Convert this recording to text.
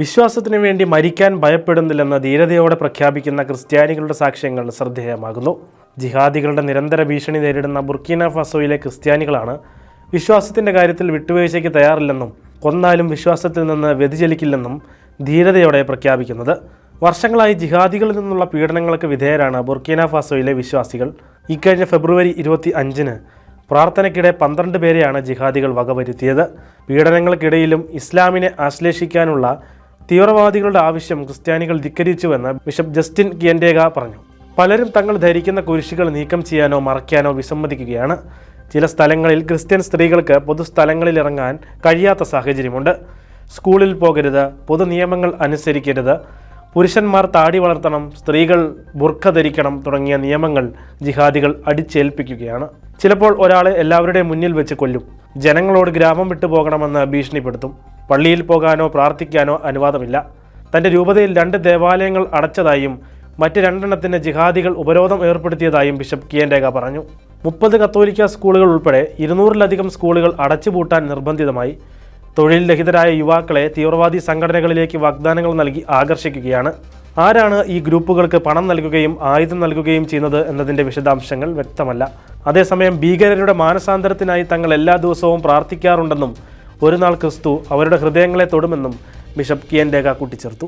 വിശ്വാസത്തിനു വേണ്ടി മരിക്കാൻ ഭയപ്പെടുന്നില്ലെന്ന് ധീരതയോടെ പ്രഖ്യാപിക്കുന്ന ക്രിസ്ത്യാനികളുടെ സാക്ഷ്യങ്ങൾ ശ്രദ്ധേയമാകുന്നു. ജിഹാദികളുടെ നിരന്തര ഭീഷണി നേരിടുന്ന ബുർക്കീന ഫാസോയിലെ ക്രിസ്ത്യാനികളാണ് വിശ്വാസത്തിൻ്റെ കാര്യത്തിൽ വിട്ടുവീഴ്ചയ്ക്ക് തയ്യാറില്ലെന്നും കൊന്നാലും വിശ്വാസത്തിൽ നിന്ന് വ്യതിചലിക്കില്ലെന്നും ധീരതയോടെ പ്രഖ്യാപിക്കുന്നത്. വർഷങ്ങളായി ജിഹാദികളിൽ നിന്നുള്ള പീഡനങ്ങൾക്ക് വിധേയരാണ് ബുർക്കീന ഫാസോയിലെ വിശ്വാസികൾ. ഇക്കഴിഞ്ഞ ഫെബ്രുവരി 25-ന് പ്രാർത്ഥനയ്ക്കിടെ 12 പേരെയാണ് ജിഹാദികൾ വകവരുത്തിയത്. പീഡനങ്ങൾക്കിടയിലും ഇസ്ലാമിനെ ആശ്ലേഷിക്കാനുള്ള തീവ്രവാദികളുടെ ആവശ്യം ക്രിസ്ത്യാനികൾ ധിക്കരിച്ചുവെന്ന് ബിഷപ്പ് ജസ്റ്റിൻ കിയൻഡേഗ പറഞ്ഞു. പലരും തങ്ങൾ ധരിക്കുന്ന കുരിശുകൾ നീക്കം ചെയ്യാനോ മറയ്ക്കാനോ വിസമ്മതിക്കുകയാണ്. ചില സ്ഥലങ്ങളിൽ ക്രിസ്ത്യൻ സ്ത്രീകൾക്ക് പൊതുസ്ഥലങ്ങളിൽ ഇറങ്ങാൻ കഴിയാത്ത സാഹചര്യമുണ്ട്. സ്കൂളിൽ പോകരുത്, പൊതു നിയമങ്ങൾ അനുസരിക്കരുത്, പുരുഷന്മാർ താടി വളർത്തണം, സ്ത്രീകൾ ബുർഖ ധരിക്കണം തുടങ്ങിയ നിയമങ്ങൾ ജിഹാദികൾ അടിച്ചേൽപ്പിക്കുകയാണ്. ചിലപ്പോൾ ഒരാളെ എല്ലാവരുടെയും മുന്നിൽ വെച്ച് കൊല്ലും. ജനങ്ങളോട് ഗ്രാമം വിട്ടു പോകണമെന്ന് ഭീഷണിപ്പെടുത്തും. പള്ളിയിൽ പോകാനോ പ്രാർത്ഥിക്കാനോ അനുവാദമില്ല. തൻ്റെ രൂപതയിൽ 2 ദേവാലയങ്ങൾ അടച്ചതായും മറ്റ് 2 ജിഹാദികൾ ഉപരോധം ഏർപ്പെടുത്തിയതായും ബിഷപ്പ് കിയൻഡേഗ പറഞ്ഞു. 30 കത്തോലിക്ക സ്കൂളുകൾ ഉൾപ്പെടെ 200-ലധികം സ്കൂളുകൾ അടച്ചുപൂട്ടാൻ നിർബന്ധിതമായി. തൊഴിൽ രഹിതരായ യുവാക്കളെ തീവ്രവാദി സംഘടനകളിലേക്ക് വാഗ്ദാനങ്ങൾ നൽകി ആകർഷിക്കുകയാണ്. ആരാണ് ഈ ഗ്രൂപ്പുകൾക്ക് പണം നൽകുകയും ആയുധം നൽകുകയും ചെയ്യുന്നത് എന്നതിൻ്റെ വിശദാംശങ്ങൾ വ്യക്തമല്ല. അതേസമയം ഭീകരരുടെ മാനസാന്തരത്തിനായി തങ്ങൾ എല്ലാ ദിവസവും പ്രാർത്ഥിക്കാറുണ്ടെന്നും ഒരു നാൾ ക്രിസ്തു അവരുടെ ഹൃദയങ്ങളെ തൊടുമെന്നും ബിഷപ്പ് കിയൻഡേഗ കൂട്ടിച്ചേർത്തു.